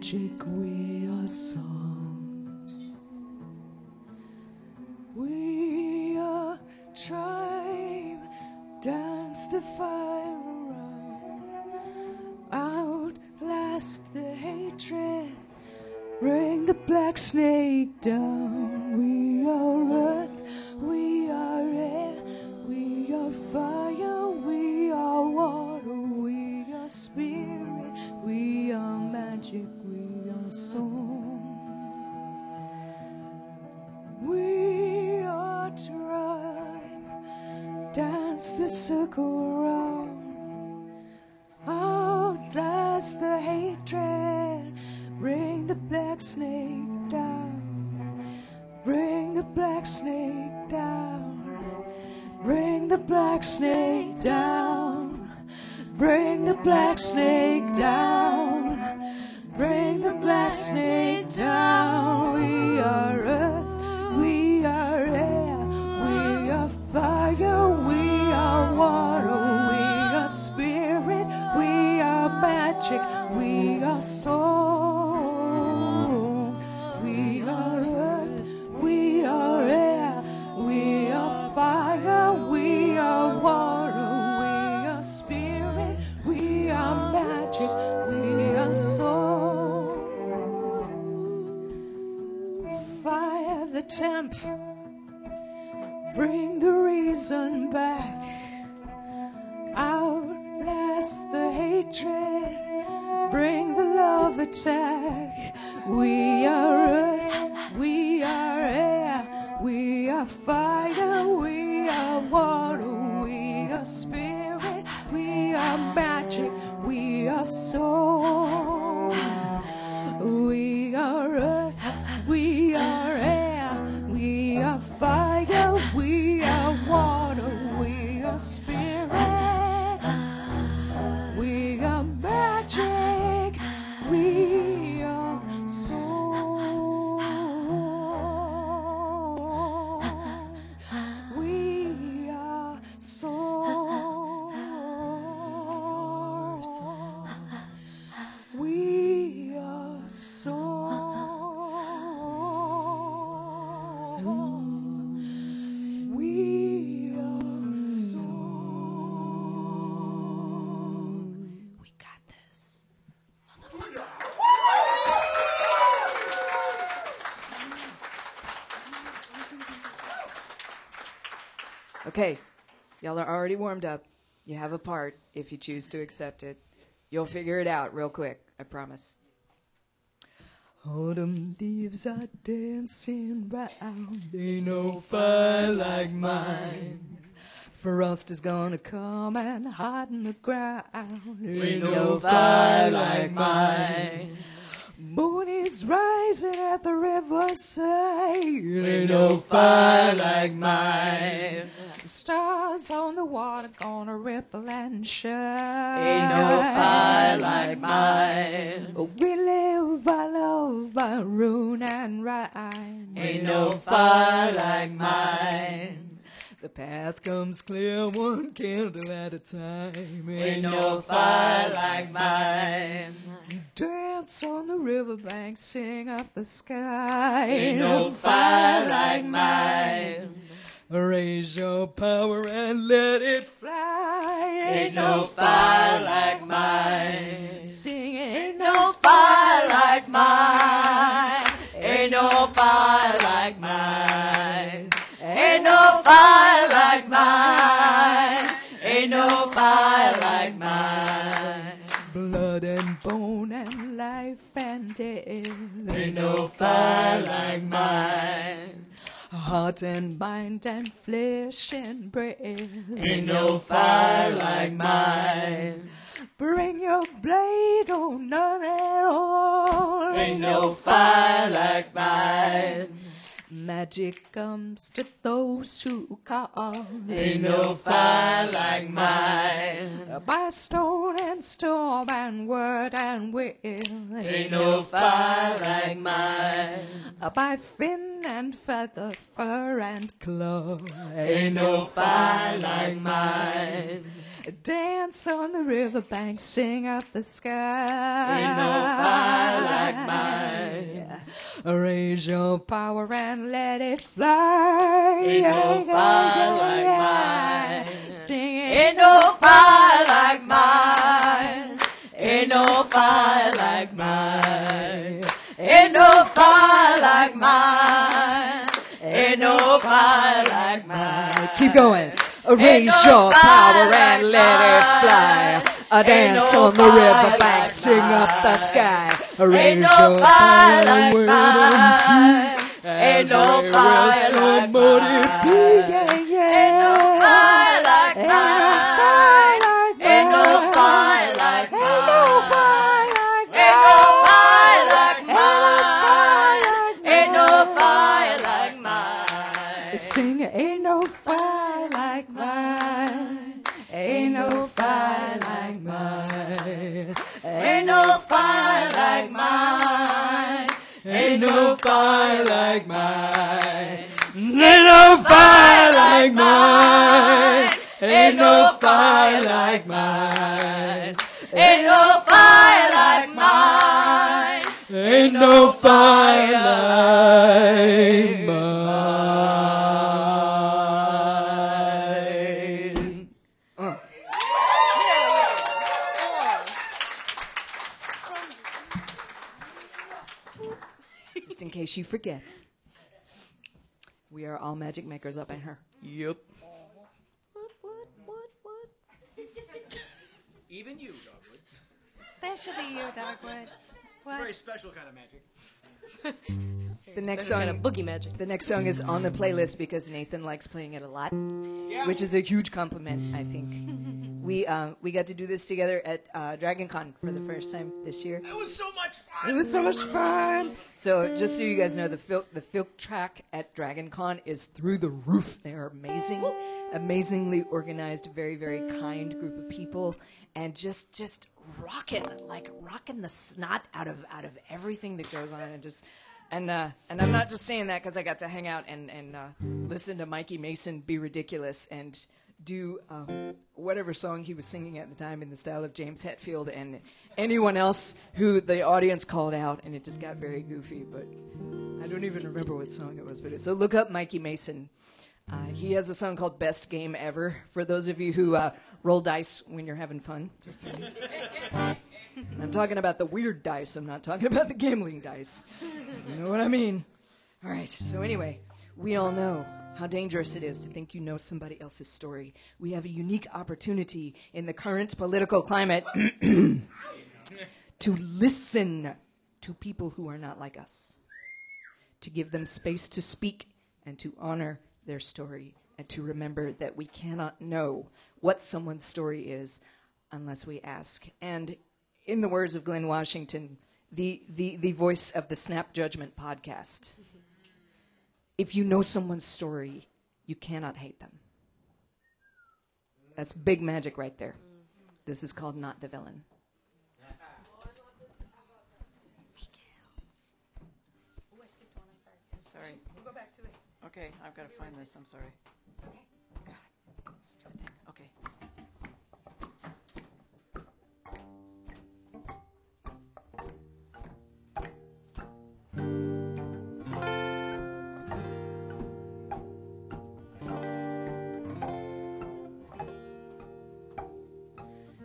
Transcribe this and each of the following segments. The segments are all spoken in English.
magic, we are song. We are tribe, dance the fire around, outlast the hatred, bring the black snake down. We are earth, we are air, we are fire, we are water, we are spirit, we are magic, we are song. We are tribe, dance the circle round, outlast the hatred, bring the black snake down, bring the black snake down, bring the black snake down, bring the black snake down, bring the black snake down. We are earth, we are air, we are fire, we are water, we are spirit, we are magic, we are soul. We are earth, we are air, we are fire, we are water, we are spirit, we are magic, we are soul. Fire the temp, bring the reason back, outlast the hatred, bring the love attack. We are earth, we are air, we are fire, we are water, we are spirit, we are magic, we are soul. We are earth, we are air, we are fire, we are water, we are spirit, we are magic, we are soul. We are soul. We are soul. We are soul. We got this, motherfucker. Okay, y'all are already warmed up. You have a part if you choose to accept it. You'll figure it out real quick, I promise. Autumn leaves are dancing round, ain't no fire like mine. Frost is gonna come and harden the ground, ain't no fire like mine. Moon is rising at the riverside, ain't no fire like mine. The stars on the water gonna ripple and shine, ain't no fire like mine. We live by love, by rune and rhyme, ain't no fire like mine. The path comes clear, one candle at a time, ain't no fire like mine. Dance on the riverbank, sing up the sky, ain't no fire like mine. Raise your power and let it fly, ain't no fire like mine. Sing, ain't no fire like mine, ain't no fire like mine. Ain't no fire like mine, ain't no fire like mine. Blood and bone and life and death, ain't no fire like mine. Heart and mind and flesh and breath, ain't no fire like mine. Bring your blade, oh none at all, ain't no fire like mine. Magic comes to those who call, ain't no fire like mine. By stone and storm and word and will, ain't no fire like mine. By fin skin and feather, fur and claw. Ain't no fire like mine. Dance on the riverbank, sing up the sky. Ain't no fire like mine. Raise your power and let it fly. Ain't no fire like mine. Sing it. Ain't no fire like mine. Ain't no fire like mine. Ain't no fire like mine. Ain't no fire like mine. Keep going. Raise your power and let it fly. A dance on the riverbank, sing up the sky. Raise your power and wait and see. Ain't no fire like mine. Ain't no fire like mine. Ain't no fire like mine. Ain't no fire like mine. Ain't no fire like mine. Sing, ain't no fire like mine. Ain't no fire like mine. Ain't no fire like mine. Ain't no fire like mine. Ain't no fire like mine. Ain't no fire like mine. Ain't no fire like mine. Ain't no fire like mine. Just in case you forget, we are all magic makers up in here. Yep. Even you, Dogwood. Especially you, Dogwood. It's a very special kind of magic. The next Special song, kind of boogie magic. the next song is on the playlist because Nathan likes playing it a lot, which is a huge compliment, I think. We got to do this together at Dragon Con for the first time this year. It was so much fun. It was so much fun. So just so you guys know, the filk track at Dragon Con is through the roof. They are amazing, amazingly organized, very, very kind group of people, and just rocking the snot out of everything that goes on, and I'm not just saying that because I got to hang out and listen to Mikey Mason be ridiculous and do whatever song he was singing at the time in the style of James Hetfield and anyone else who the audience called out, and it just got very goofy. But I don't even remember what song it was. So look up Mikey Mason. He has a song called Best Game Ever for those of you who roll dice when you're having fun. Just I'm talking about the weird dice. I'm not talking about the gambling dice. You know what I mean? All right. So anyway, we all know how dangerous it is to think you know somebody else's story. We have a unique opportunity in the current political climate to listen to people who are not like us, to give them space to speak and to honor their story, and to remember that we cannot know what someone's story is unless we ask. And in the words of Glenn Washington, the voice of the Snap Judgment podcast, if you know someone's story, you cannot hate them. That's big magic right there. This is called Not the Villain. Sorry. We'll go back to it. Okay, I've got to find this. I'm sorry. It's okay. God, stupid thing. Okay.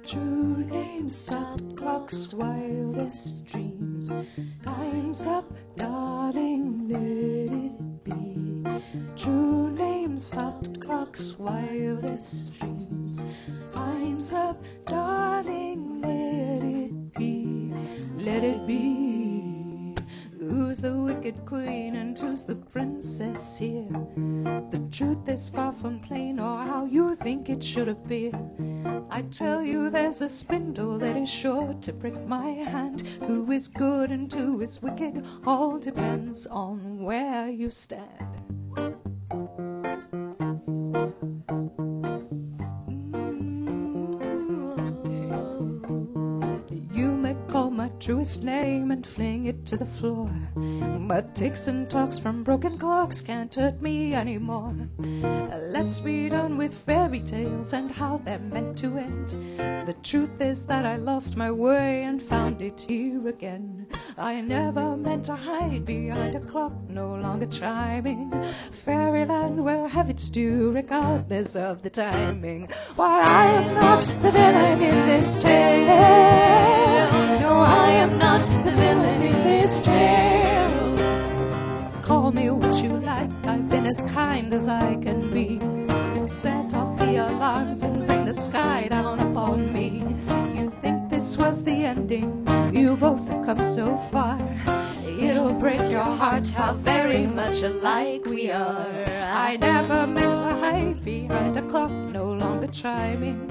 True names, start clocks, wildest dreams. Time's up, darling, let it be. True names, stopped clocks, wildest dreams. Time's up, darling, let it be. Let it be. Who's the wicked queen and who's the princess here? The truth is far from plain or how you think it should appear. I tell you there's a spindle that is sure to prick my hand. Who is good and who is wicked all depends on where you stand. You may call my truest name and fling it to the floor. But ticks and talks from broken clocks can't hurt me anymore. Let's be done with fairy tales and how they're meant to end. The truth is that I lost my way and found it here again. I never meant to hide behind a clock no longer chiming. Fairyland will have its due regardless of the timing. But I am not the villain in this tale. No, I am not the villain in this tale. Call me what you like, I've been as kind as I can be. Set off the alarms and bring the sky down upon me. You think this was the ending? You both have come so far. It'll break your heart how very much alike we are. I never meant to hide behind a clock no longer chiming.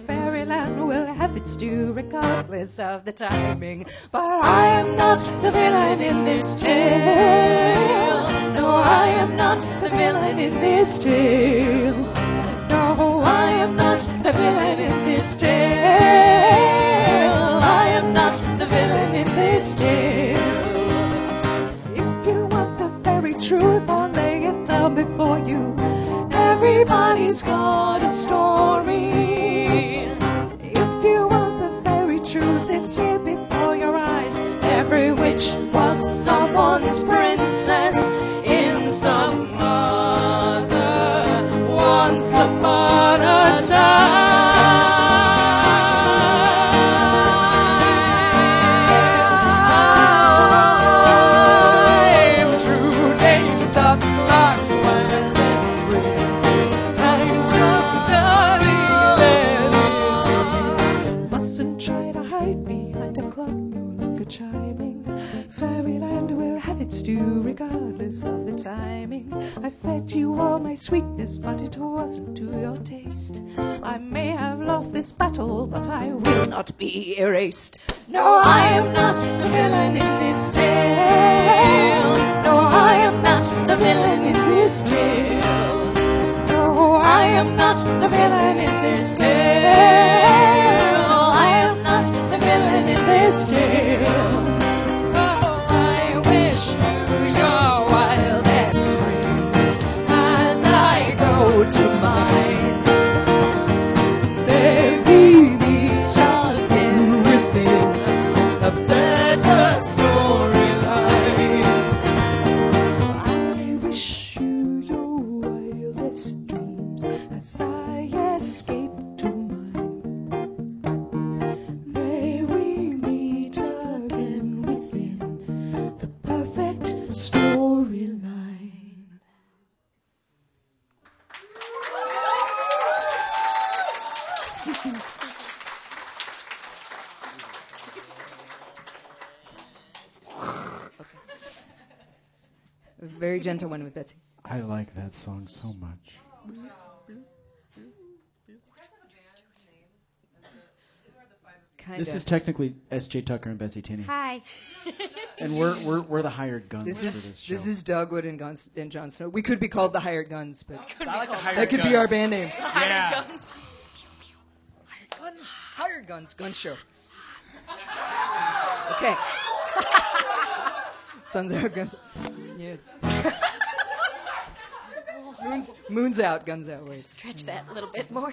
Fairyland will have its due regardless of the timing. But I am not the villain in this tale. No, I am not the villain in this tale. No, I am not the villain in this tale. I am not the villain in this tale. If you want the very truth, I'll lay it down before you. Everybody's got a story. If you want the very truth, it's here before your eyes. Every witch was someone's princess in some other once upon a time. True days stop last while this rings. Times of the mustn't try to hide behind a clock no longer chiming. Fairyland will have its due regardless of the timing. I fed you all my sweetness, but it wasn't to your taste. I may have lost this battle, but I will not be erased. No, I am not the villain in this tale. No, I am not the villain in this tale. No, I am not the villain in this tale. I am not the villain in this tale. To mine, baby, meet again within a better storyline. I wish you your wildest dreams as I escape to mine. May we meet again within the perfect storyline. Very gentle one with Betsy. I like that song so much. Kinda. This is technically S.J. Tucker and Betsy Tinney. Hi. And we're the hired guns This for is this show. this is Dogwood and Jon Snow. We could be called the Hired Guns, but I like the hired that could guns. be our band name. Yeah. Hired Guns Gun Show. Okay. Sun's out, guns. Yes. Moon's out, guns out. Ways. Stretch that a little bit more.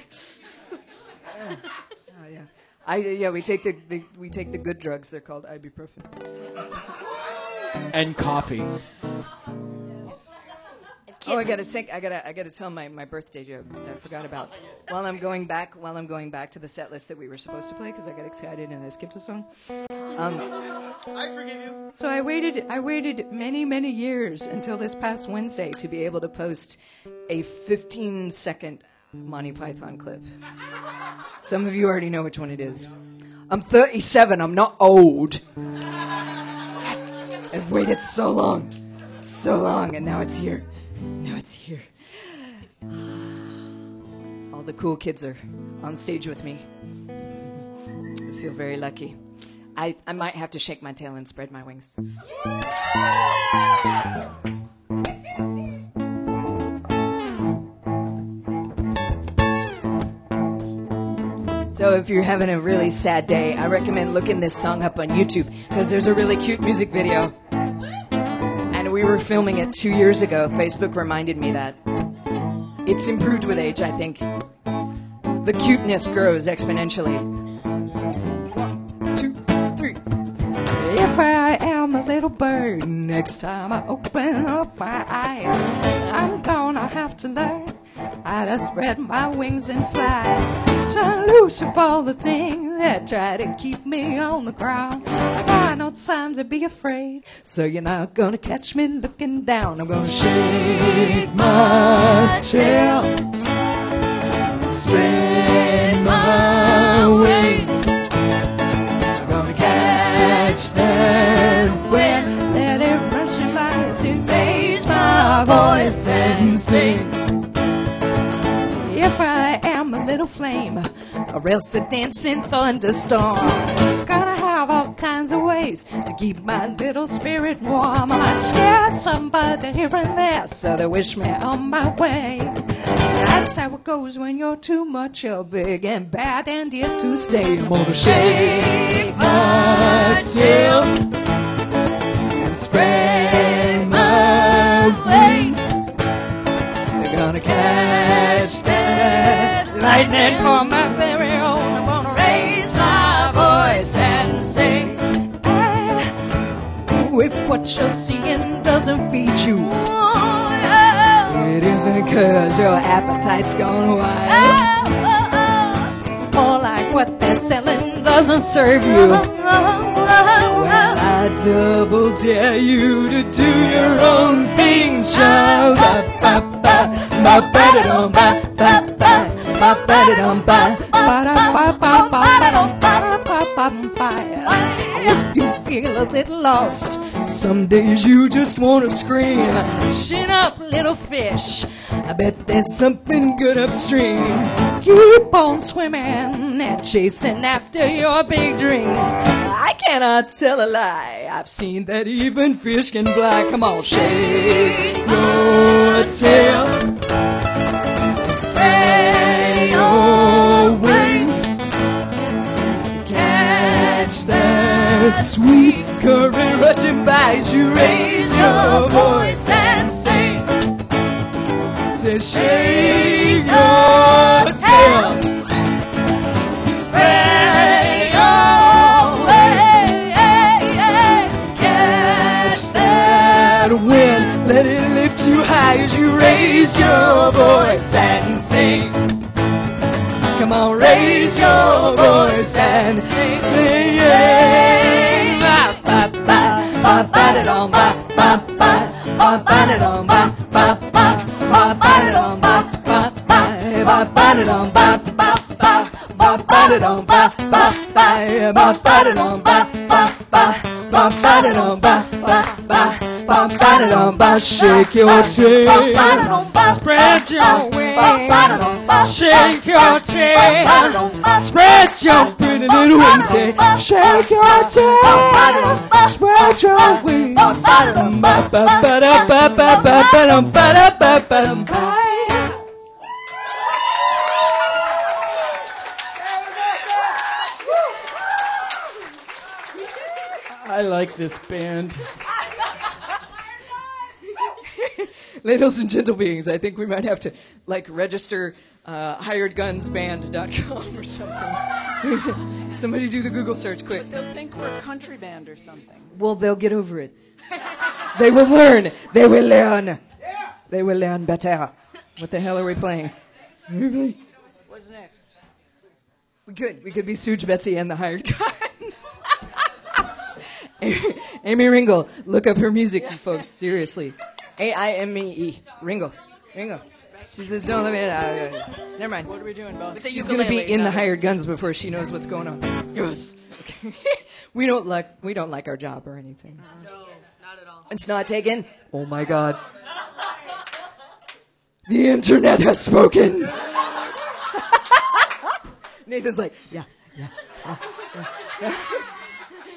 Oh yeah. We take the good drugs. They're called ibuprofen. And coffee. Oh, I gotta tell my birthday joke that I forgot about. While I'm going back to the set list that we were supposed to play because I got excited and I skipped a song. I forgive you. So I waited many years until this past Wednesday to be able to post a 15-second Monty Python clip. Some of you already know which one it is. I'm 37. I'm not old. Yes, I've waited so long, and now it's here. All the cool kids are on stage with me. I feel very lucky. I might have to shake my tail and spread my wings. So if you're having a really sad day, I recommend looking this song up on YouTube because there's a really cute music video. And we were filming it 2 years ago. Facebook reminded me that. It's improved with age, I think. The cuteness grows exponentially. 1, 2, 3. If I am a little bird, next time I open up my eyes, I'm gonna have to learn how to spread my wings and fly. Turn loose of all the things that try to keep me on the ground. I got no time to be afraid, so you're not gonna catch me looking down. I'm gonna shake my tail, spread my wings. I'm gonna catch that wind, let it rush in my eyes to raise my voice and sing. If I am a little flame, or else a dancing thunderstorm, gonna have all kinds of ways to keep my little spirit warm. I might scare somebody here and there, so they wish me on my way. That's how it goes when you're too much, you're big and bad and here to stay. I'm gonna shake my tail and spread my wings. We're gonna catch that lightning for my very own. I'm gonna raise my voice and sing. If what you're seeing doesn't feed you, it isn't 'cause your appetite's gone wild, or like what they're selling doesn't serve you. Well, I double dare you to do your own thing, child. If you feel a little lost, some days you just want to scream. Chin up, little fish, I bet there's something good upstream. Keep on swimming and chasing after your big dreams. I cannot tell a lie, I've seen that even fish can fly. Come on, shake your tail, spread your wings, catch that sweet current rushing by as you raise your voice and sing. Say, shake your tail, spread your wings, catch that wind, let it lift you high as you raise your voice and sing. Come on, raise your voice and sing. Ba ba ba ba ba da dum ba ba ba ba ba da dum ba ba ba ba ba da dum ba ba ba ba ba da dum ba ba ba ba ba da dum ba ba ba ba ba da dum ba ba ba ba ba da dum ba ba ba ba ba da dum ba. Shake your tail, spread your wings, shake your tail, spread your pretty little wings. Say, shake your tail, spread your wings. Ba ba ba ba ba ba ba ba ba ba ba ba. I like this band. Ladies and gentle beings, I think we might have to register hiredgunsband.com or something. Somebody do the Google search quick. They'll think we're a country band or something. Well, they'll get over it. They will learn. They will learn. They will learn better. What the hell are we playing? What's next? We could be Suge, Betsy, and the Hired Guns. Amy Ringle, look up her music, folks. Seriously. AIME. Ringle. She says, don't let me. Never mind. What are we doing, boss? She's going to be in the Hired Guns before she knows what's going on. Yes. Okay. We don't like our job or anything. No, not at all. It's not taken. Oh my God. The internet has spoken. Nathan's like, yeah.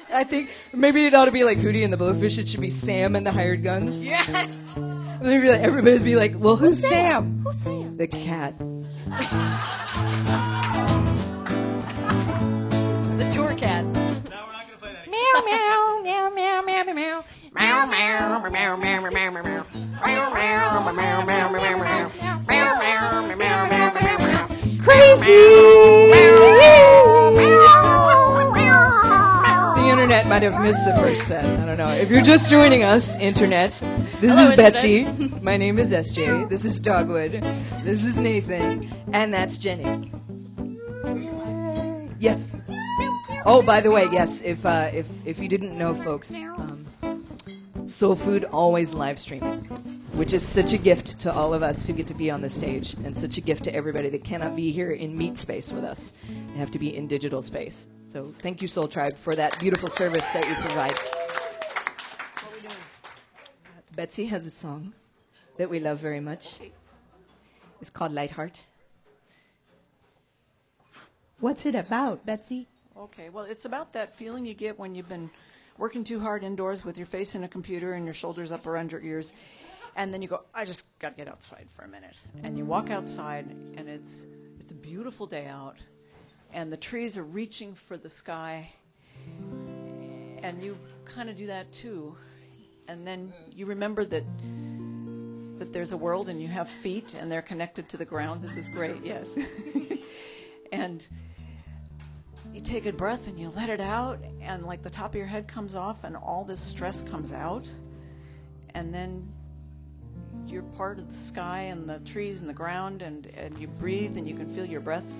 I think maybe it ought to be like Hootie and the Blowfish. It should be Sam and the Hired Guns. Yes. Maybe everybody's be like, well, who's Sam? Who's Sam? The cat. The internet might have missed the first set. I don't know. If you're just joining us, internet, this Hello, is Betsy. Internet. My name is SJ. This is Dogwood. This is Nathan. And that's Jenny. Yes. Oh, by the way, yes, if you didn't know, folks, Soul Food always live streams, which is such a gift to all of us who get to be on the stage, and such a gift to everybody that cannot be here in meat space with us. They have to be in digital space. So thank you, Soul Tribe, for that beautiful service that you provide. What are we doing? Betsy has a song that we love very much. It's called Lightheart. What's it about, Betsy? Okay, well, it's about that feeling you get when you've been working too hard indoors with your face in a computer and your shoulders up around your ears, and then you go, I just got to get outside for a minute. And you walk outside, and it's a beautiful day out, and the trees are reaching for the sky, and you kind of do that too. And then you remember that there's a world, and you have feet, and they're connected to the ground. This is great, yes. And you take a breath and you let it out, and like the top of your head comes off and all this stress comes out, and then you're part of the sky and the trees and the ground, and you breathe and you can feel your breath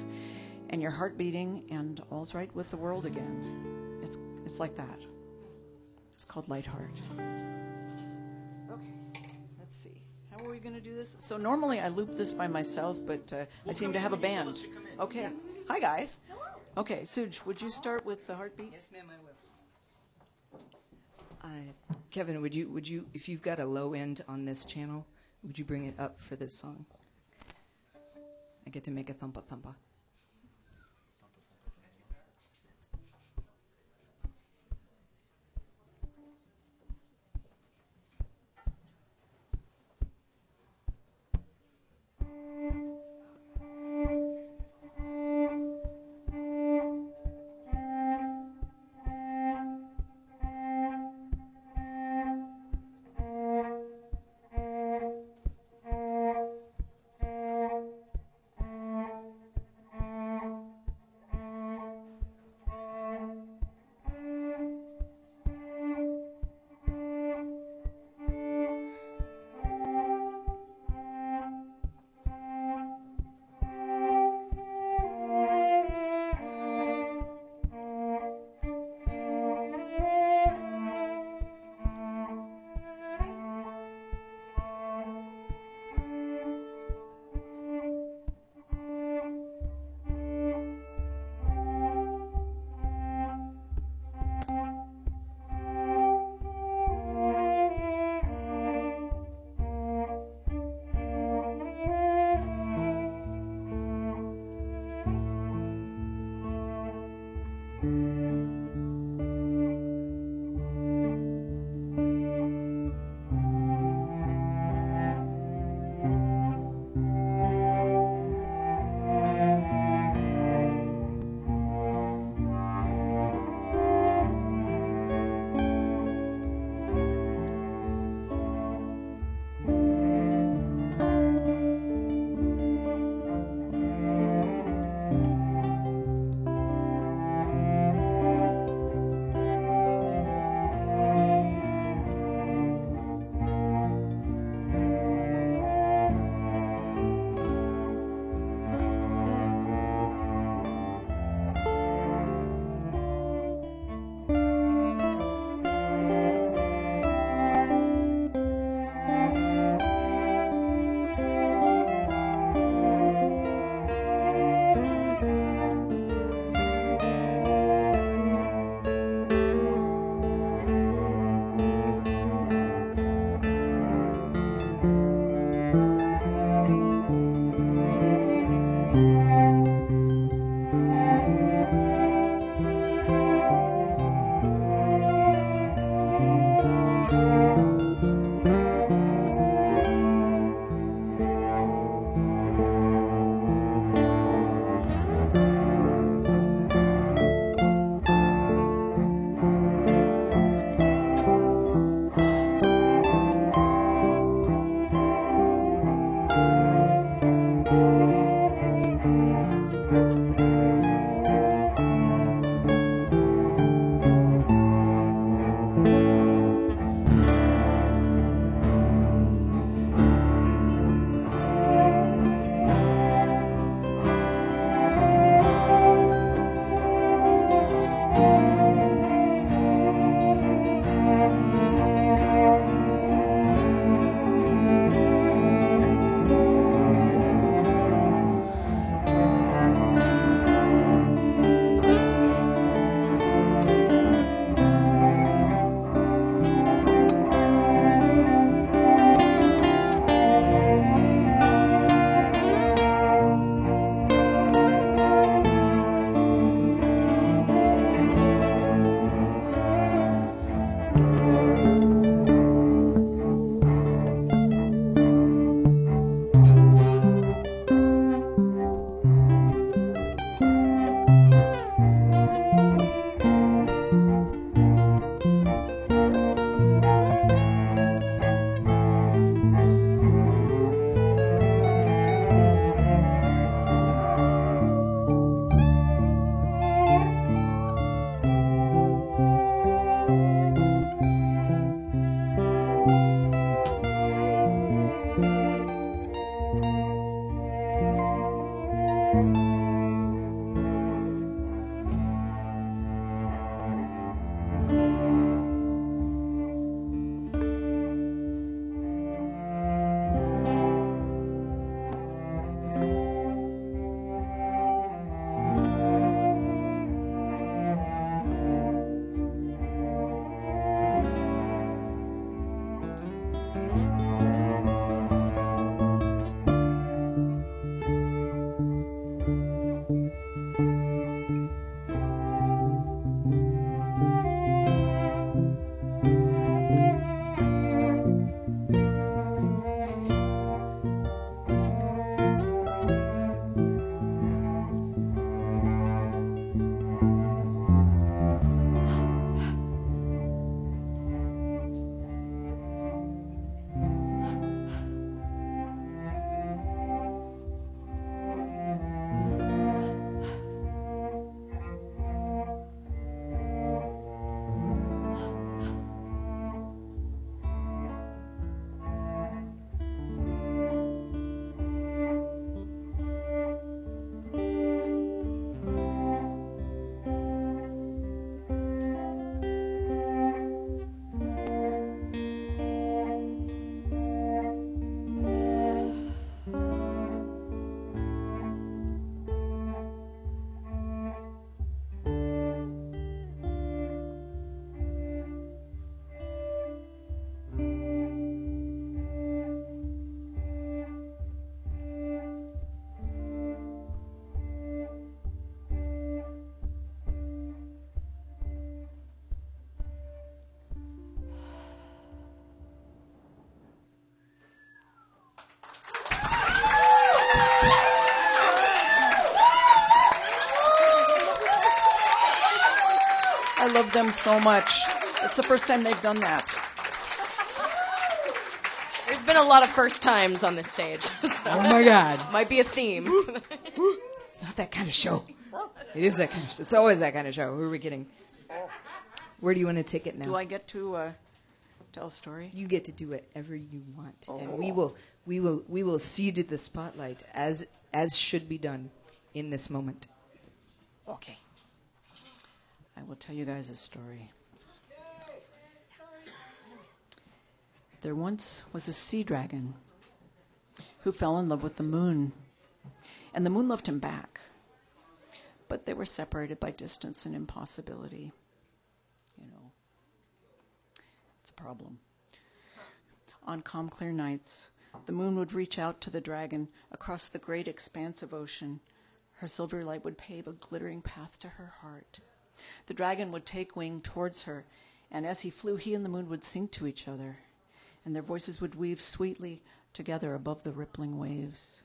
and your heart beating, and all's right with the world again. It's like that. It's called Lightheart. Okay, let's see. How are we going to do this? So normally I loop this by myself, but I seem to have a band. Okay. Yeah. Hi, guys. Okay, Suj, would you start with the heartbeat? Yes, ma'am, I will. Kevin, would you, if you've got a low end on this channel, would you bring it up for this song? I get to make a thumpa thumpa. love them so much. It's the first time they've done that. There's been a lot of first times on this stage. So Oh my God. might be a theme. It's not that kind of show. It is that kind of show. It's always that kind of show. Who are we kidding? Where do you want to take it now? Do I get to tell a story? You get to do whatever you want, and we will cede the spotlight as should be done in this moment. Okay. I will tell you guys a story. There once was a sea dragon who fell in love with the moon, and the moon loved him back. But they were separated by distance and impossibility. You know, it's a problem. On calm, clear nights, the moon would reach out to the dragon across the great expanse of ocean. Her silver light would pave a glittering path to her heart. The dragon would take wing towards her, and as he flew, he and the moon would sing to each other, and their voices would weave sweetly together above the rippling waves.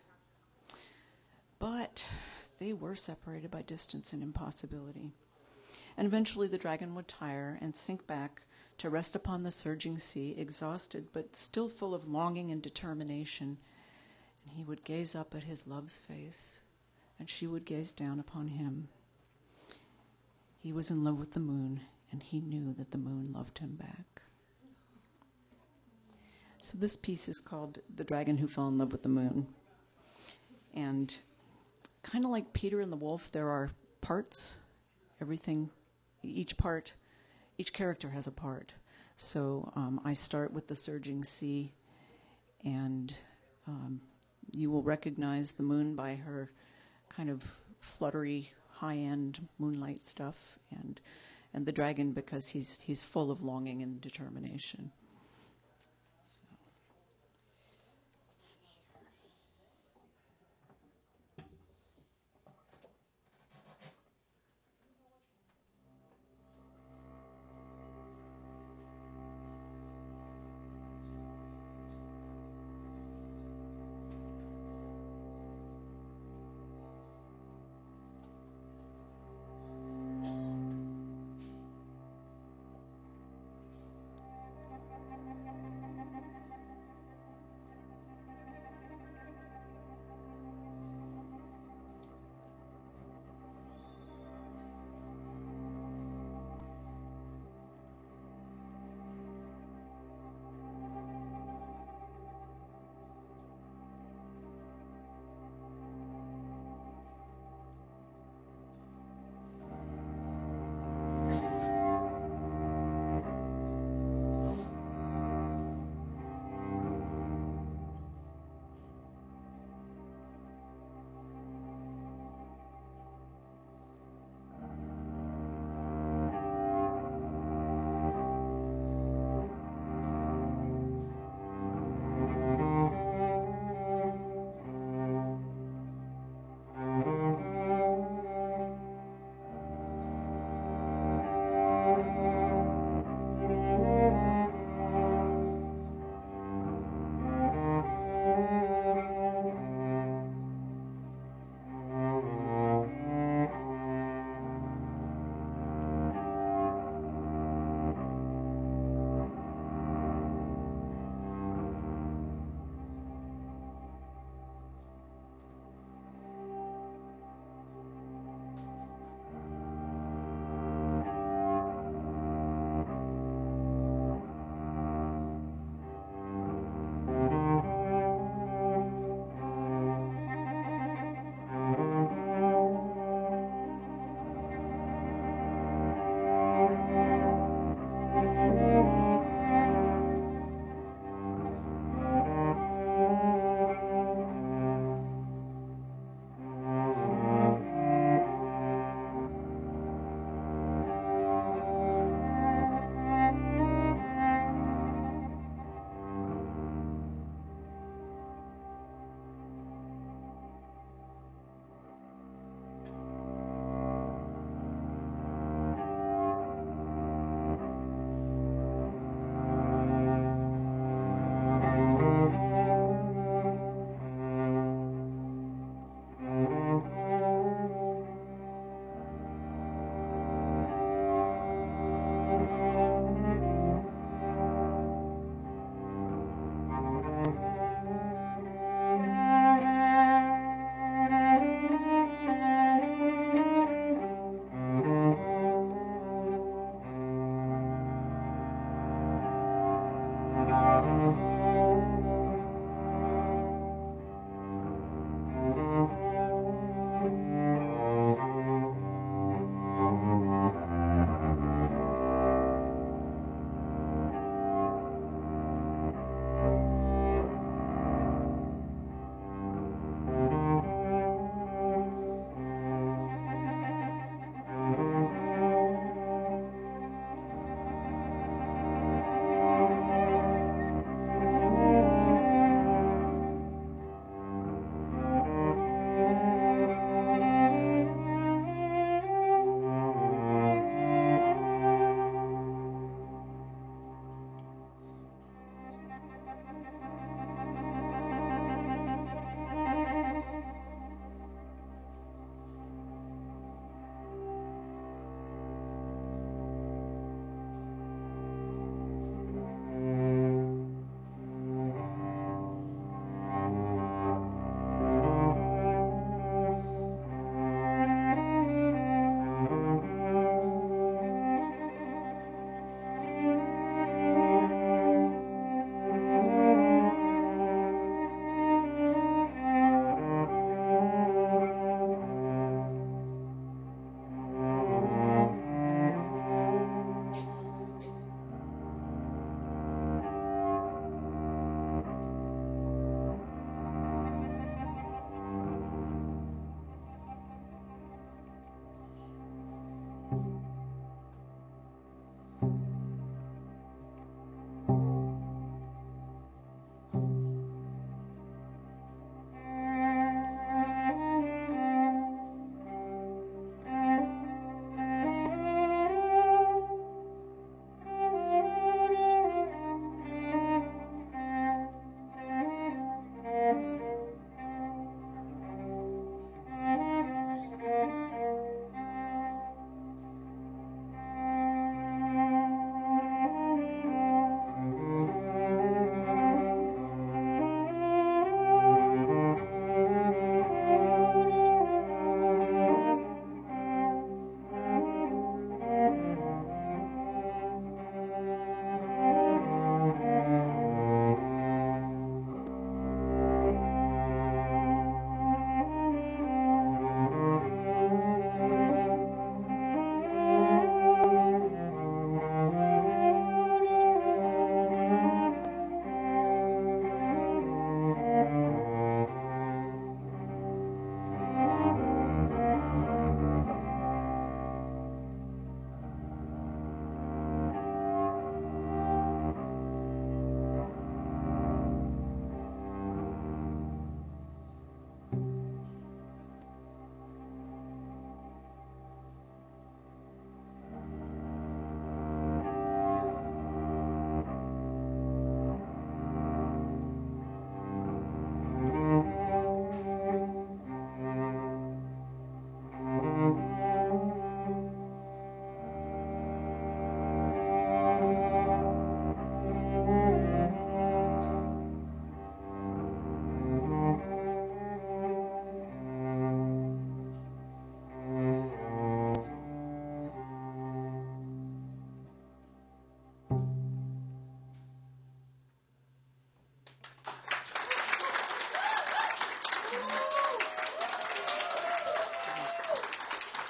But they were separated by distance and impossibility. And eventually the dragon would tire and sink back to rest upon the surging sea, exhausted but still full of longing and determination. And he would gaze up at his love's face, and she would gaze down upon him. He was in love with the moon, and he knew that the moon loved him back. So this piece is called The Dragon Who Fell in Love with the Moon. And kind of like Peter and the Wolf, there are parts. Everything, each character has a part. So I start with the surging sea, and you will recognize the moon by her kind of fluttery, high-end moonlight stuff, and the dragon because he's full of longing and determination.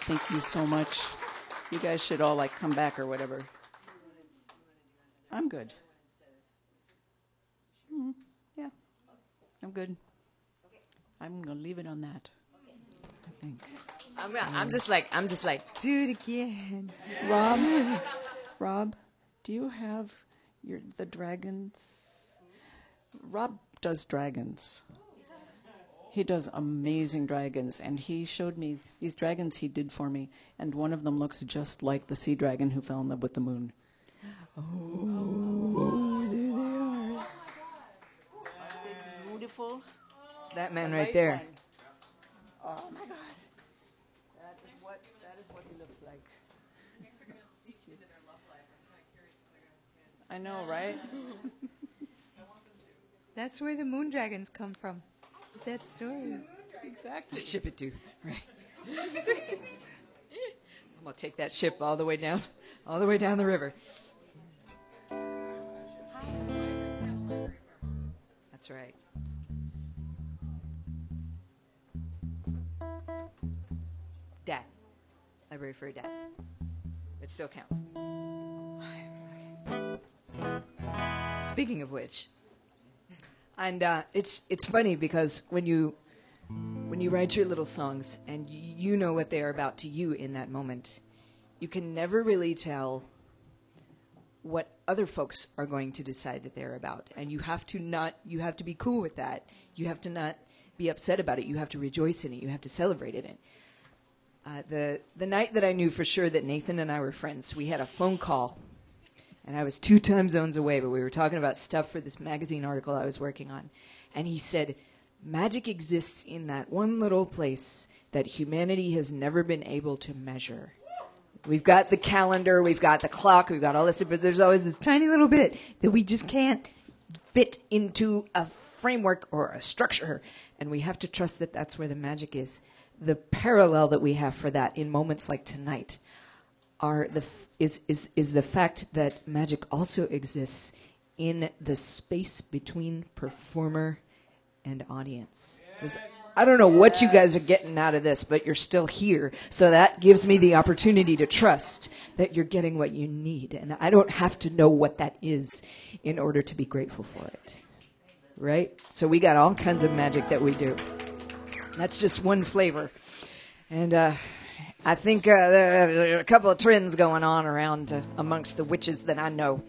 Thank you so much. You guys should all come back or whatever. I'm good. Yeah, I'm good. I'm gonna leave it on that. I think. I'm just like, do it again. Rob, do you have the dragons? Rob does dragons. He does amazing dragons, and he showed me these dragons he did for me, and one of them looks just like the sea dragon who fell in love with the moon. Oh, there they are. Aren't they beautiful? That man The right light there. one. Oh my God. That is what he looks like. I know, right? That's where the moon dragons come from. Is that story? Exactly. Ship it to, right? I'm gonna take that ship all the way down the river. That's right. Dad. Library for a dad. It still counts. Speaking of which, and it's funny because when you write your little songs and you know what they are about to you in that moment, you can never really tell what other folks are going to decide that they're about, and you have to be cool with that. You have to not be upset about it. You have to rejoice in it. You have to celebrate it. The night that I knew for sure that Nathan and I were friends, we had a phone call, and I was 2 time zones away, but we were talking about stuff for this magazine article I was working on, and he said, magic exists in that one little place that humanity has never been able to measure. We've got the calendar, we've got the clock, we've got all this, but there's always this tiny little bit that we just can't fit into a framework or a structure, and we have to trust that that's where the magic is. The parallel that we have for that in moments like tonight is the fact that magic also exists in the space between performer and audience. I don't know what you guys are getting out of this, but you're still here. So that gives me the opportunity to trust that you're getting what you need. And I don't have to know what that is in order to be grateful for it. Right? So we got all kinds of magic that we do. That's just one flavor. And I think there are a couple of trends going on around amongst the witches that I know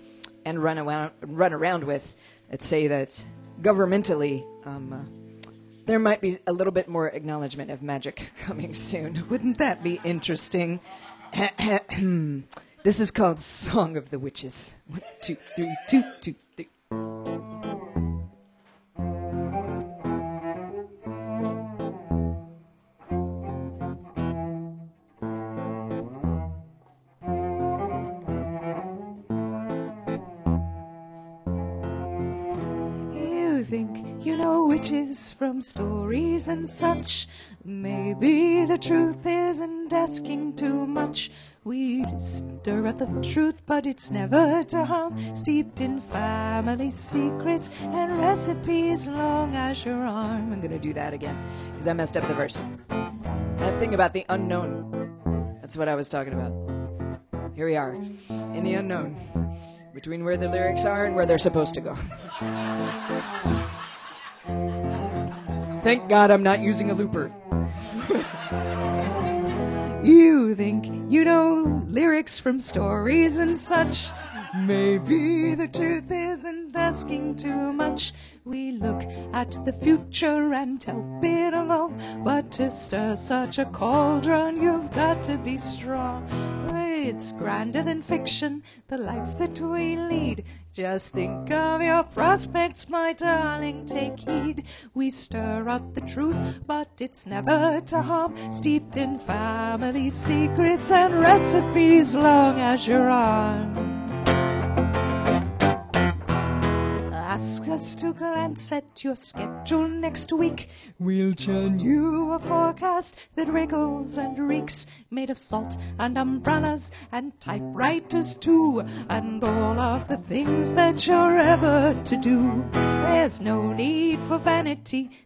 and run around with that say that governmentally there might be a little bit more acknowledgement of magic coming soon. Wouldn't that be interesting? This is called Song of the Witches. 1, 2, 3, 2, 2, 3. You think you know witches from stories and such. Maybe the truth isn't asking too much. We stir up the truth, but it's never to harm. Steeped in family secrets and recipes long as your arm. I'm gonna do that again, because I messed up the verse. That thing about the unknown. That's what I was talking about. Here we are, in the unknown, between where the lyrics are and where they're supposed to go. Thank God I'm not using a looper. You think you know lyrics from stories and such. Maybe the truth isn't asking too much. We look at the future and help it along. But to stir such a cauldron, you've got to be strong. It's grander than fiction, the life that we lead. Just think of your prospects, my darling, take heed. We stir up the truth, but it's never to harm. Steeped in family secrets and recipes long as your arm. Ask us to glance at your schedule next week. We'll turn you a forecast that wriggles and reeks, made of salt and umbrellas and typewriters too, and all of the things that you're ever to do. There's no need for vanity,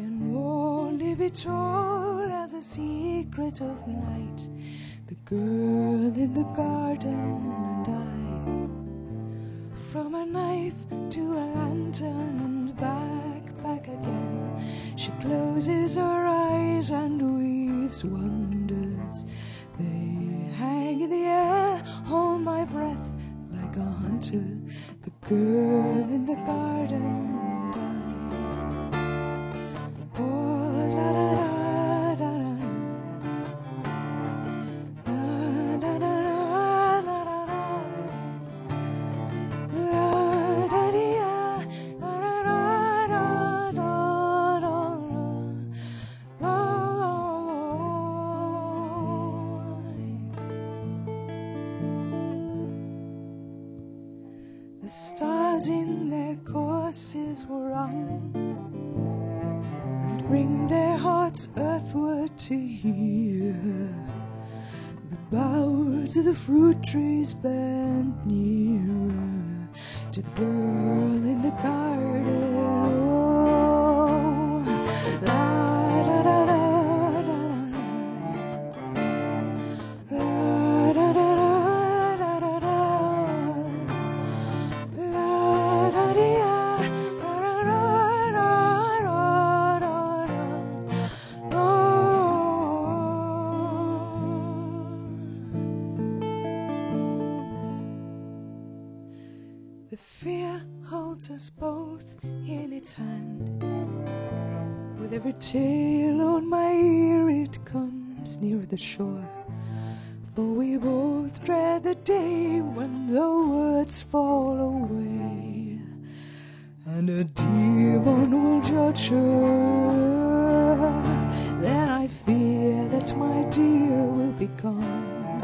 can only be told as a secret of night. The girl in the garden and I. From a knife to a lantern and back again. She closes her eyes and weaves wonders. They hang in the air, hold my breath like a hunter. The girl in the garden and I. Oh, la da da da da. La da da da da da da. La da dee da da da da da da. The stars in their courses will run and bring their hearts earthward to hear the boughs of the fruit trees bend nearer to the girl in the garden. Oh, la da da da da da, la da da da da da da. La da dee da da da da da da. The fear holds us both in its hand. With every tale on my ear, it comes near the shore. For we both dread the day when the words fall away, and a demon will judge her. Then I fear that my dear will be gone.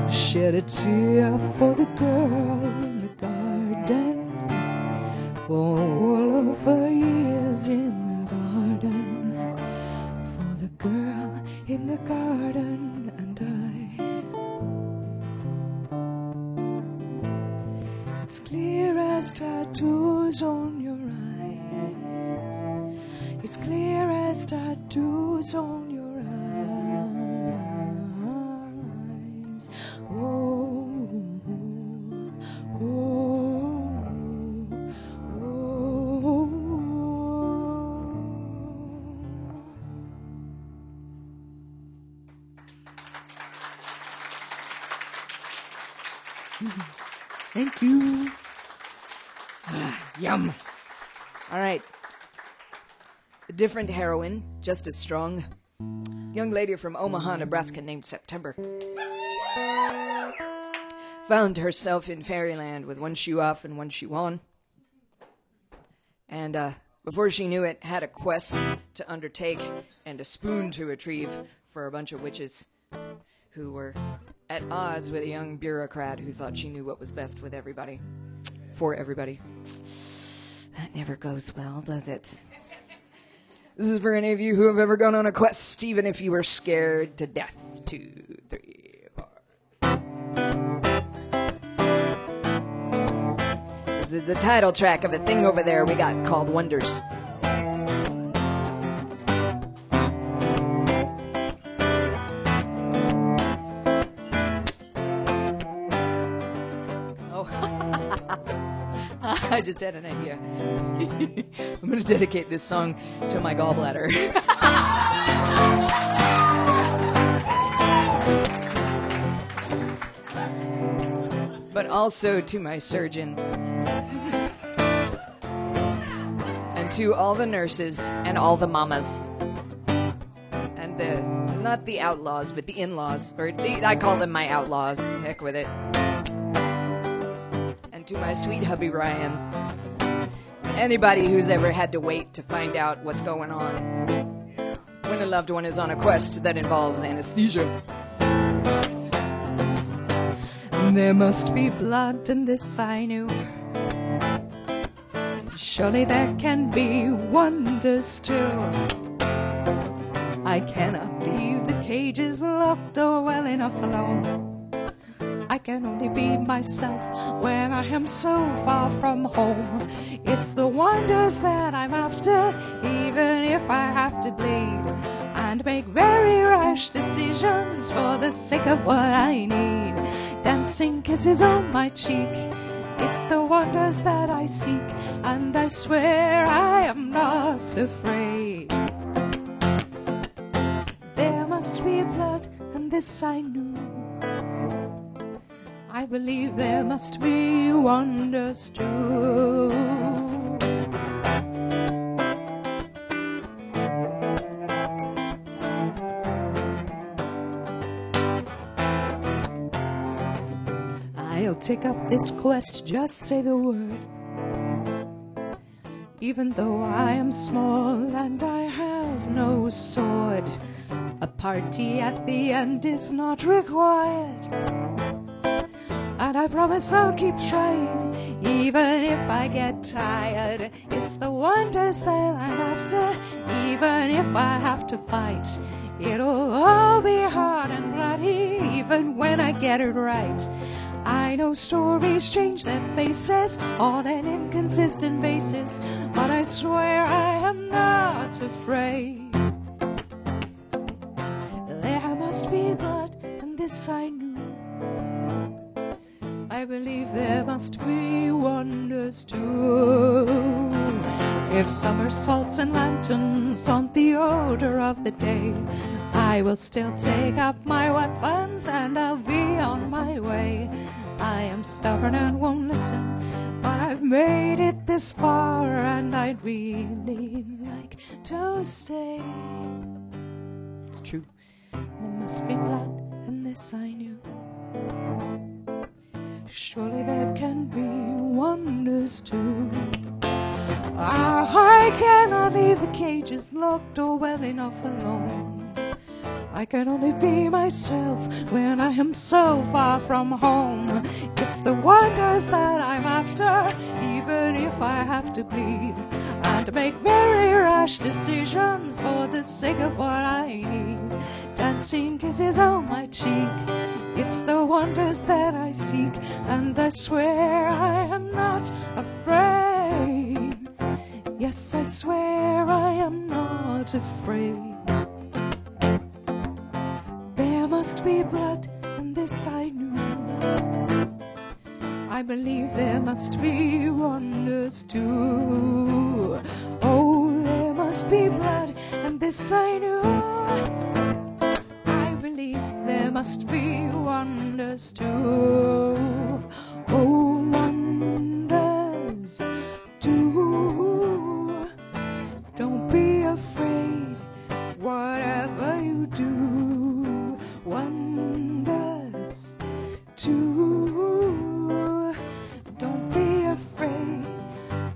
Shed a tear for the girl in the garden, for all of her years in the garden, for the girl in the garden and I. It's clear as tattoos on your eyes. It's clear as tattoos on your eyes. Oh, oh, oh, oh. Thank you. Yum. All right. A different heroine, just as strong. Young lady from Omaha, Nebraska named September. Found herself in fairyland with one shoe off and one shoe on. And before she knew it, had a quest to undertake and a spoon to retrieve for a bunch of witches who were at odds with a young bureaucrat who thought she knew what was best with everybody. For everybody. That never goes well, does it? This is for any of you who have ever gone on a quest, even if you were scared to death. 2, 3, 4. This is the title track of a thing over there we got called Wonders. I just had an idea. I'm going to dedicate this song to my gallbladder. But also to my surgeon. And to all the nurses and all the mamas. And not the outlaws, but the in-laws. Or I call them my outlaws. Heck with it. To my sweet hubby Ryan. Anybody who's ever had to wait to find out what's going on when a loved one is on a quest that involves anesthesia. There must be blood in this, I knew. Surely there can be wonders too. I cannot leave the cages locked or well enough alone. I can only be myself when I am so far from home. It's the wonders that I'm after, even if I have to bleed and make very rash decisions for the sake of what I need. Dancing kisses on my cheek, it's the wonders that I seek, and I swear I am not afraid. There must be blood, and this I knew. I believe there must be wonders too. I'll take up this quest, just say the word. Even though I am small and I have no sword, a party at the end is not required. And I promise I'll keep trying, even if I get tired. It's the wonders that I'm after, even if I have to fight. It'll all be hard and bloody, even when I get it right. I know stories change their faces on an inconsistent basis, but I swear I am not afraid. There must be blood, and this I knew. I believe there must be wonders too. If somersaults and lanterns aren't the order of the day, I will still take up my weapons and I'll be on my way. I am stubborn and won't listen, but I've made it this far and I'd really like to stay. It's true, there must be blood, and this I knew. Surely there can be wonders too. I cannot leave the cages locked or well enough alone. I can only be myself when I am so far from home. It's the wonders that I'm after, even if I have to bleed and make very rash decisions for the sake of what I need. Dancing kisses on my cheek, it's the wonders that I seek, and I swear I am not afraid. Yes, I swear I am not afraid. There must be blood, and this I knew. I believe there must be wonders too. Oh, there must be blood, and this I knew. I believe there must be wonders too. Oh, wonders too. Don't be afraid, whatever you do. Wonders too. Don't be afraid,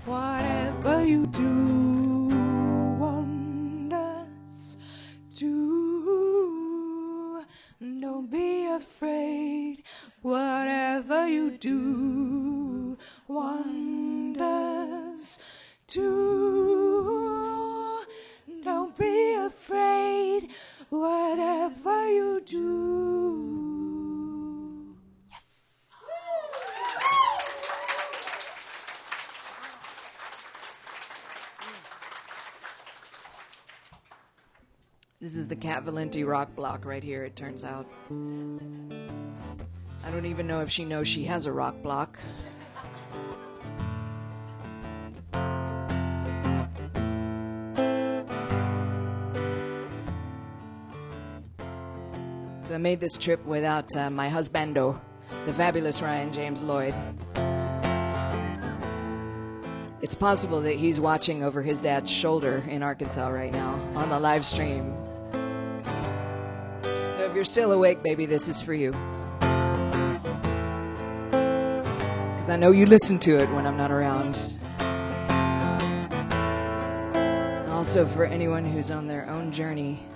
whatever you do. Wonders too. Don't be afraid, whatever you do. Wonders too. Don't be afraid, whatever you do. Yes. This is the Cat Valenti rock block right here, it turns out. I don't even know if she knows she has a rock block. So I made this trip without my husbando, the fabulous Ryan James Lloyd. It's possible that he's watching over his dad's shoulder in Arkansas right now on the live stream. So if you're still awake, baby, this is for you. Because I know you listen to it when I'm not around. Also for anyone who's on their own journey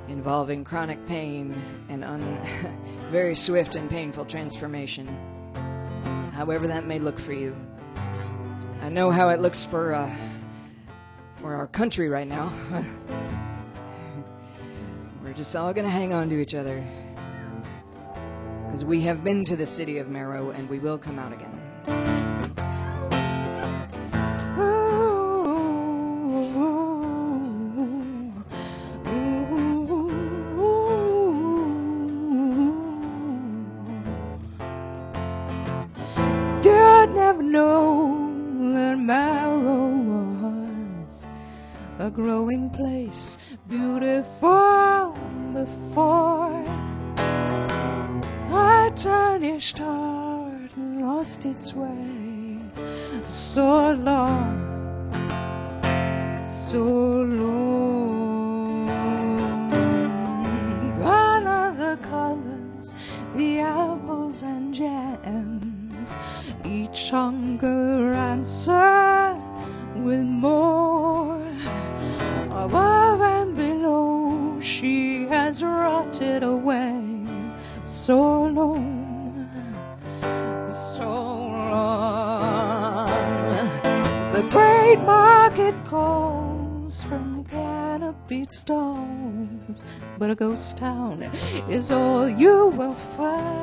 involving chronic pain and very swift and painful transformation, however that may look for you. I know how it looks for our country right now. We're just all going to hang on to each other, because we have been to the city of Marrow and we will come out again. Ooh, a growing place, beautiful before. A tarnished heart lost its way, so long, so long. Gone are the colors, the apples and jams, each hunger answered with more. Above and below she has rotted away, so long, so long. The great market calls from canopied stalls, but a ghost town is all you will find.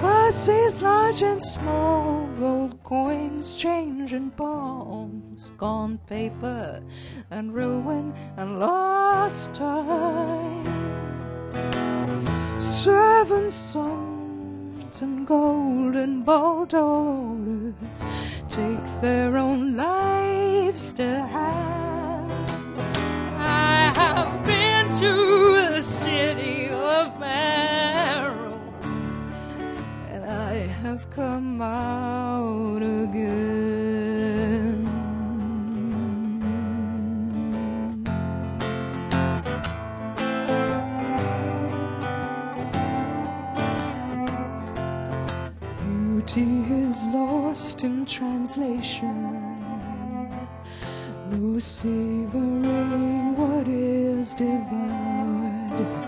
Buses large and small, gold coins, change and palms, gone paper and ruin and lost time. Servant sons and golden bald daughters take their own lives to hand. I have been to the city of Marrow, and I have come out again. Beauty is lost in translation, no savoring what is devoured.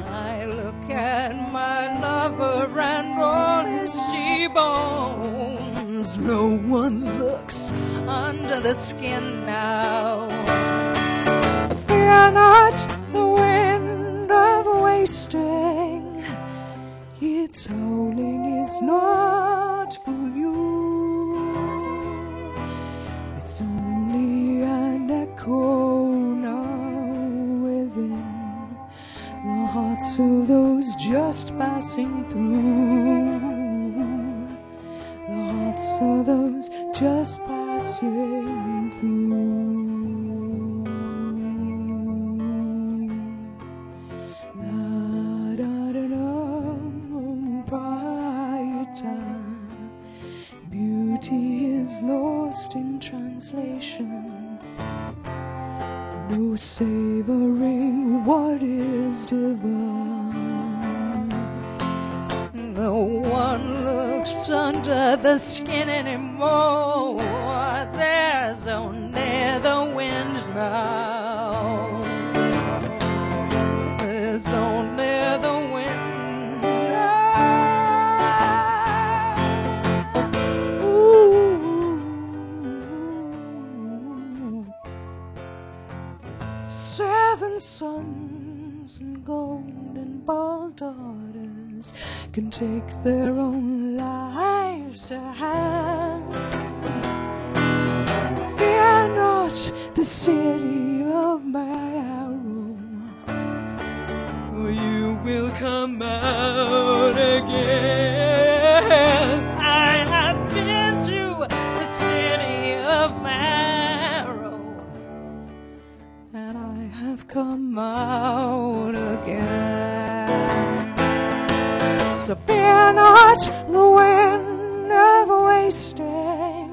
I look at my lover and all his cheekbones. No one looks under the skin now. Fear not the wind of wasting, its howling is not for you. It's only an echo now within the hearts of those just passing through. The hearts of those just passing through. Beauty is lost in translation, no savoring what is divine. No one looks under the skin anymore. There's only the wind now. There's only the wind. Seven sons and golden bald daughters can take their own lives to hand. Fear not the city of Marrow, for you will come out again. I have been to the city of Marrow, and I have come out again. So fear not the wind of wasting,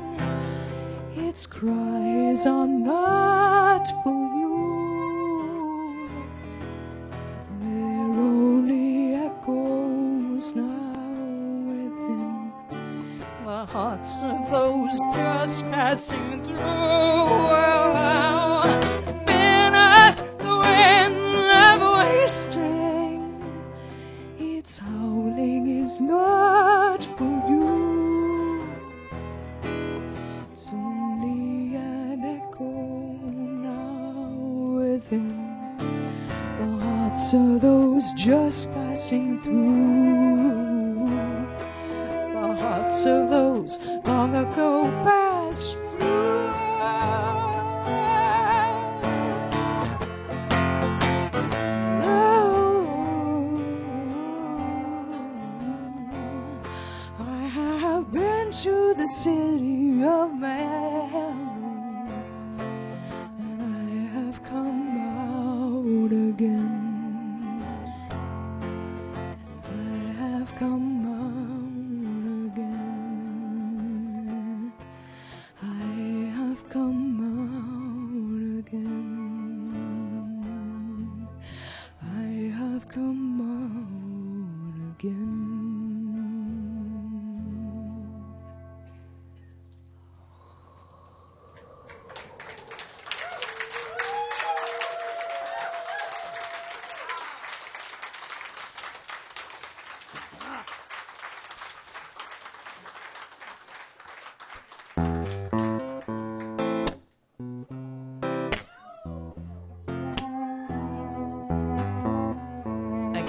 its cries are not for you. They're only echoes now within the hearts of those just passing through. Fear not the wind of wasting, its howling is not for you. It's only an echo now within the hearts of those just passing through. The hearts of those long ago passed through. To the city of Marrow,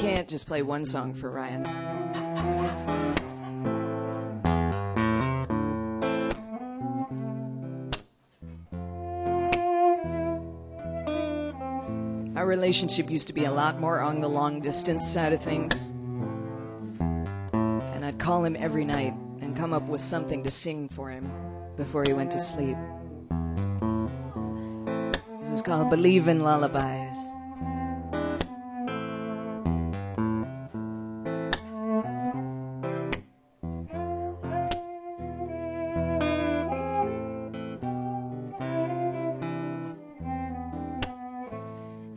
can't just play one song for Ryan. Our relationship used to be a lot more on the long-distance side of things. And I'd call him every night and come up with something to sing for him before he went to sleep. This is called Believe in Lullabies.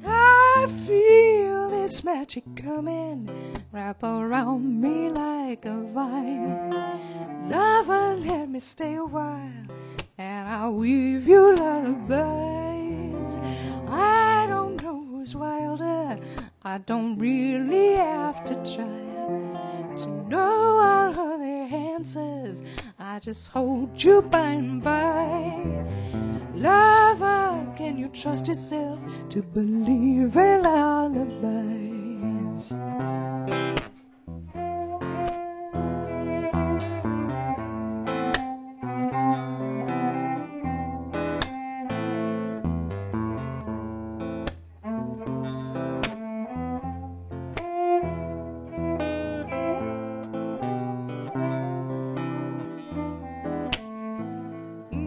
I feel this magic coming, wrap around me like a vine. Lover, let me stay a while, and I'll weave you lullabies. I don't know who's wilder, I don't really have to try to know all of their answers. I just hold you by and by. Lover, can you trust yourself to believe in lullabies?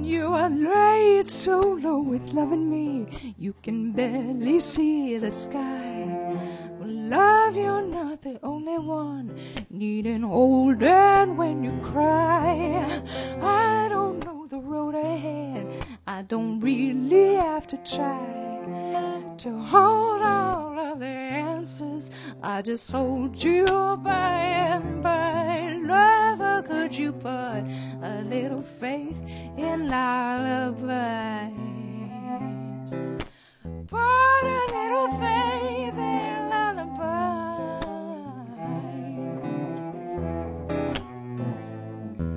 You are laid so low with loving me, you can barely see the sky. Well, love, you're not the only one needing holding when you cry. I don't know the road ahead, I don't really have to try to hold all of the answers. I just hold you by and by. Lover, could you put a little faith in lullabies? Put a little faith in lullabies.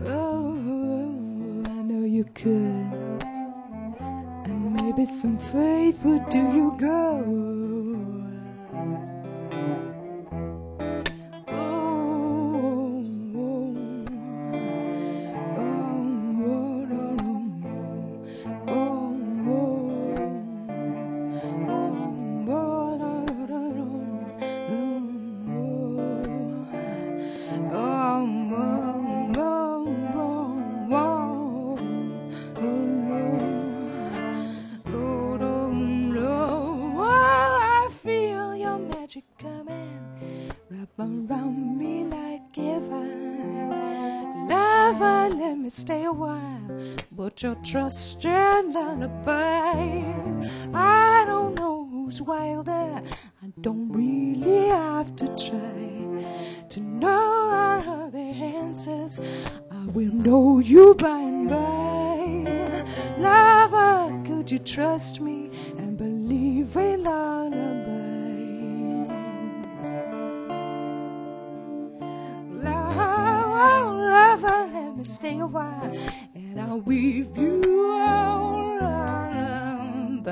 Oh, I know you could, and maybe some faith would do you good. Around me like a vine. Lover, let me stay a while, but your trust and lullabies. I don't know who's wilder, I don't really have to try to know all of the answers. I will know you by and by. Lover, could you trust me and believe in lullabies? Lover, let me stay a while, and I'll weave you all lullabies.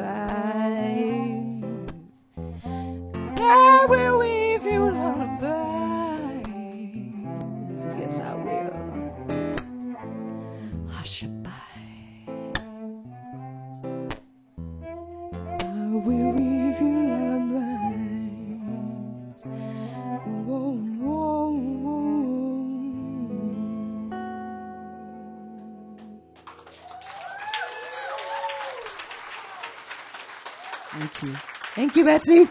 I will weave you lullabies. Yes, I will. Hush-a-bye. I will weave you lullabies. Oh, oh, oh. Thank you. Thank you, Betsy.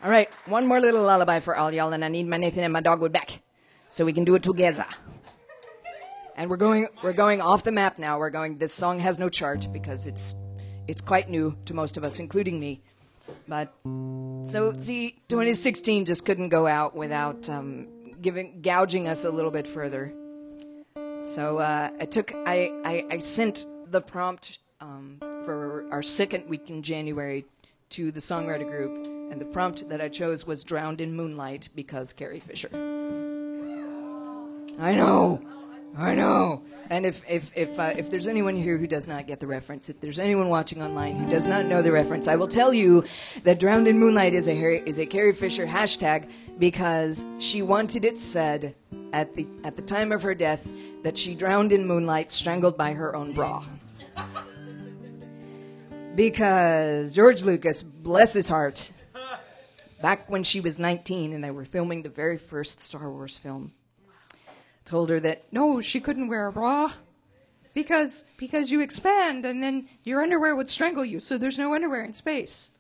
All right, one more little lullaby for all y'all, and I need my Nathan and my dogwood back so we can do it together. And we're going off the map now. This song has no chart because it's quite new to most of us, including me. But so see, 2016 just couldn't go out without gouging us a little bit further. So I sent the prompt for our second week in January to the songwriter group, and the prompt that I chose was "Drowned in Moonlight" because Carrie Fisher. I know. And if there's anyone here who does not get the reference, if there's anyone watching online who does not know the reference, I will tell you that "Drowned in Moonlight" is a Carrie Fisher hashtag because she wanted it said at the time of her death that she drowned in moonlight, strangled by her own bra. Because George Lucas, bless his heart, back when she was 19 and they were filming the very first Star Wars film, told her that no, she couldn't wear a bra because you expand and then your underwear would strangle you, so there's no underwear in space.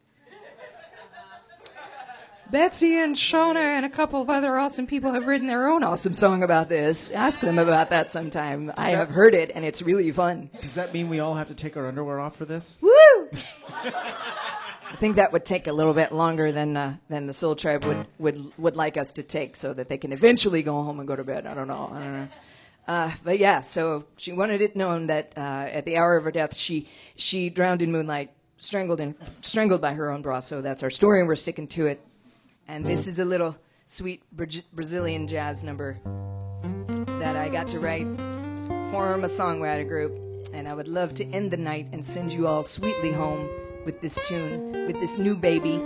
Betsy and Shauna and a couple of other awesome people have written their own awesome song about this. Ask them about that sometime. I have heard it, and it's really fun. Does that mean we all have to take our underwear off for this? Woo! I think that would take a little bit longer than the Soul Tribe would like us to take, so that they can eventually go home and go to bed. I don't know. But yeah, so she wanted it known that at the hour of her death, she drowned in moonlight, strangled by her own bra. So that's our story, and we're sticking to it. And this is a little sweet Brazilian jazz number that I got to write for my songwriter group. And I would love to end the night and send you all sweetly home with this tune, with this new baby.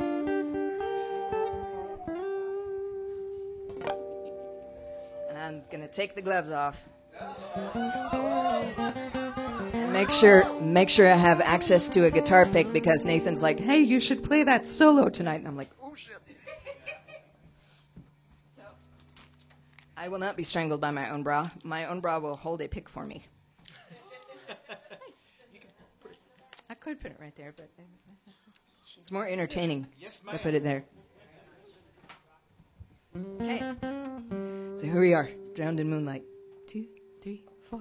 And I'm going to take the gloves off. And make sure I have access to a guitar pick because Nathan's like, hey, you should play that solo tonight. And I'm like, oh, shit. I will not be strangled by my own bra. My own bra will hold a pick for me. Nice. I could put it right there, but it's more entertaining. Yes, I put it there. Okay. So here we are, drowned in moonlight. 2, 3, 4.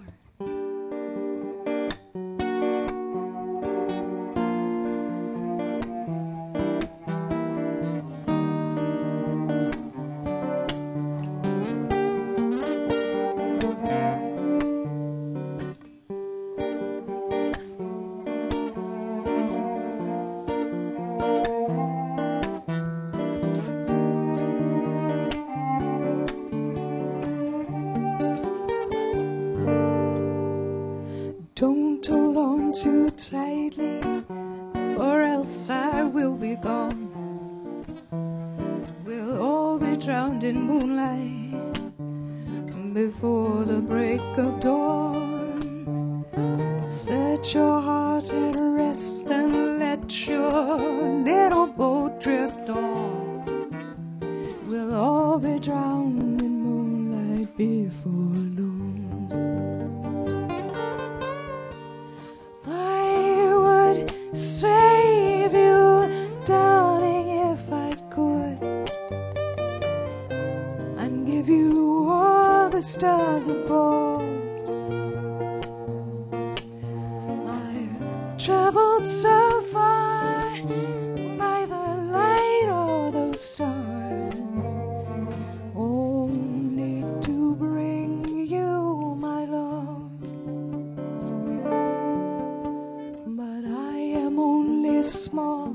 Don't hold on too tightly, or else I will be gone. We'll all be drowned in moonlight before the break of dawn. Set your heart at rest and let your little boat drift on. We'll all be drowned in moonlight before long. Save you, darling, if I could, and give you all the stars above. I've traveled so far by the light of those stars, only to bring you my love. Small,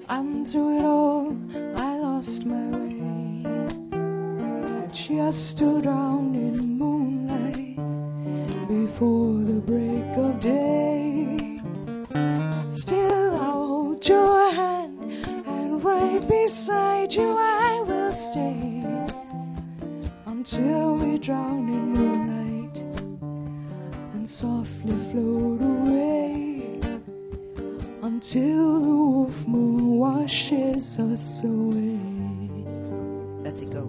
and through it all I lost my way, just to drown in moonlight before the break of day. Still I'll hold your hand, and right beside you I will stay until we drown in moonlight and softly float away, until the wolf moon washes us away. Betsy, go.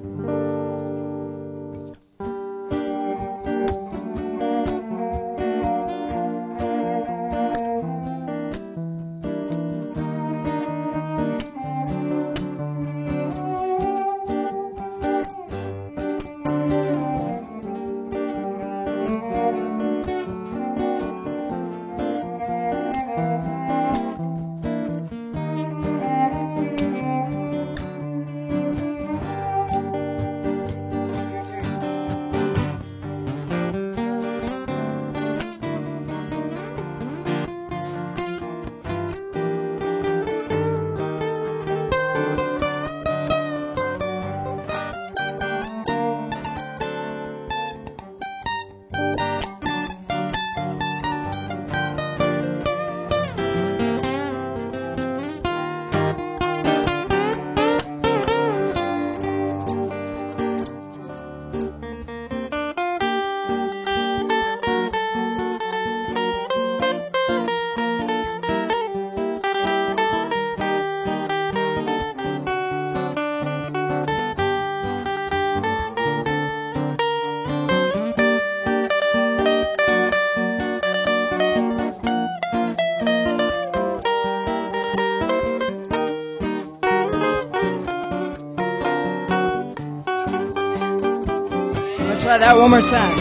Try that one more time.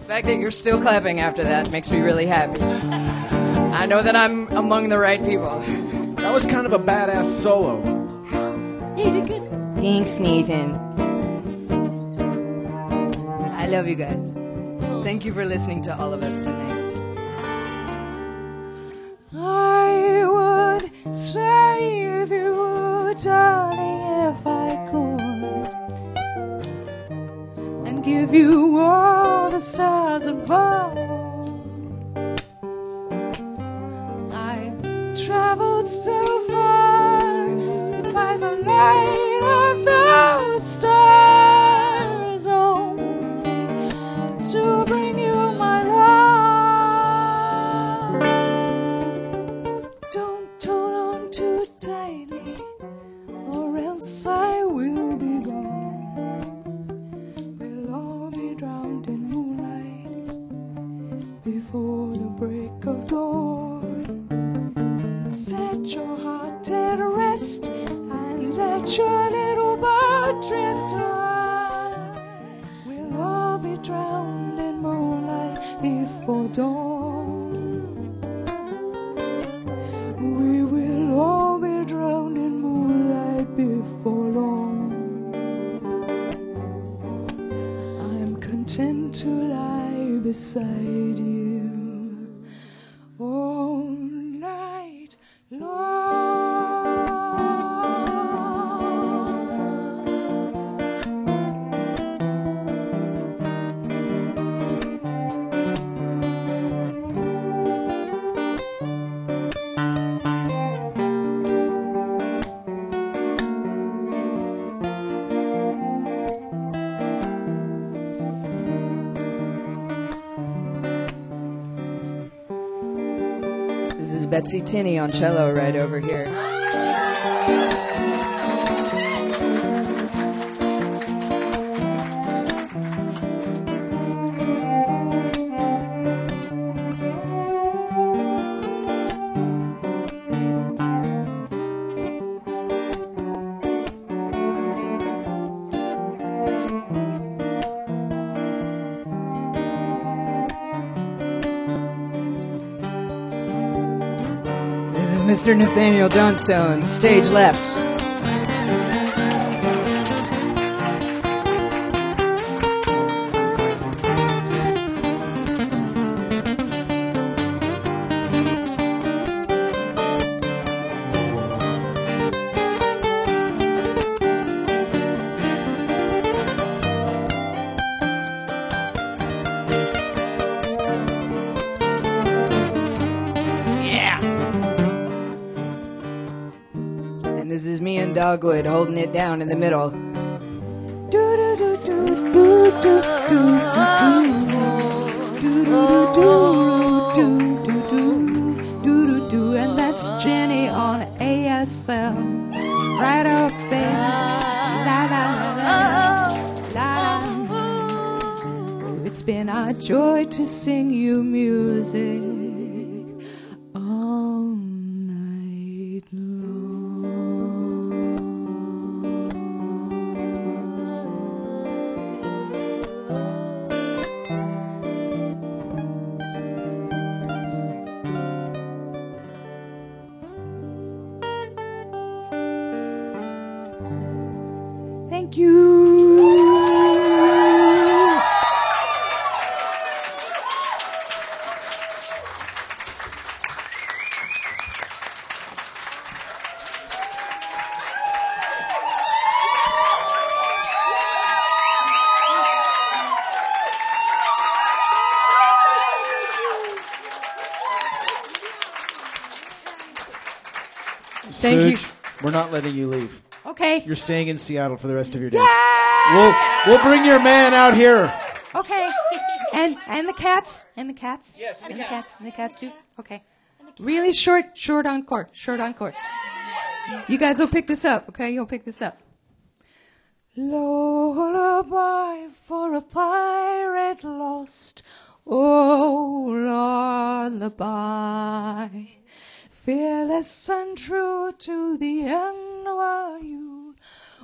The fact that you're still clapping after that makes me really happy. I know that I'm among the right people. That was kind of a badass solo. Yeah, you did good. Thanks, Nathan. I love you guys. Thank you for listening to all of us tonight. I would save you, darling, if I could, and give you all the stars above. I traveled so far by the light of those stars, only to bring you my love. Don't hold on too tightly, or else I will be gone. We'll all be drowned in moonlight before the break of dawn. Set your heart at rest and let your little boat drift on. We'll all be drowned in moonlight before dawn. We will all be drowned in moonlight before long. I'm content to lie beside you all night long. This is Betsy Tinney on cello right over here. This is Mr. Nathaniel Johnstone, stage left. And this is me and Dogwood holding it down in the middle. And that's Jenny on ASL, right up there. La la la la. It's been our joy to sing you music all night long. Thank you. Thank you. Suge, we're not letting you leave. Okay. You're staying in Seattle for the rest of your days. We'll bring your man out here. Okay. And the cats? And the cats? Yes, and the cats. And the cats too? Okay. Really short encore. Short encore. You guys will pick this up, okay? You'll pick this up. Lullaby for a pirate lost. Oh, lullaby. Fearless and true to the end were you.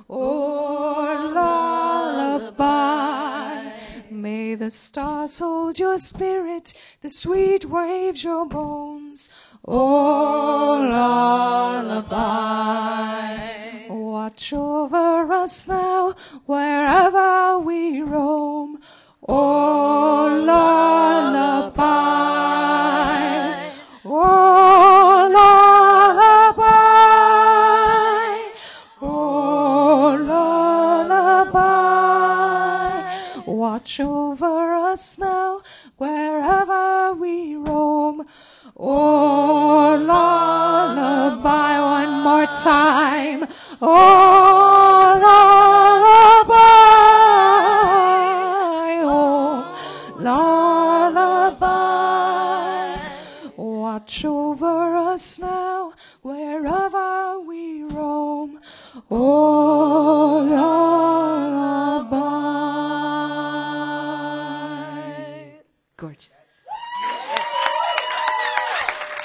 Oh, lullaby. May the stars hold your spirit, the sweet waves your bones. Oh, lullaby. Watch over us now, wherever we roam. Oh, lullaby. Oh, lullaby. Oh, lullaby. Watch over us now, wherever we roam. Oh, lullaby, one more time. Oh, lullaby. Oh, lullaby. Watch over us now, wherever we roam. Oh, lullaby. Gorgeous.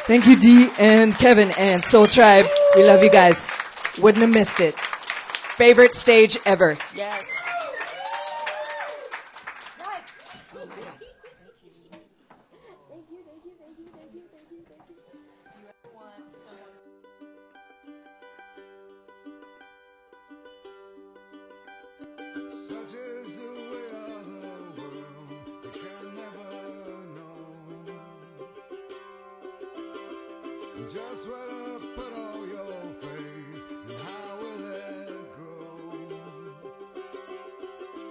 Thank you, Dee and Kevin and Soul Tribe. We love you guys. Wouldn't have missed it. Favorite stage ever. Yes. Such is the way of the world, you can never know just where to put all your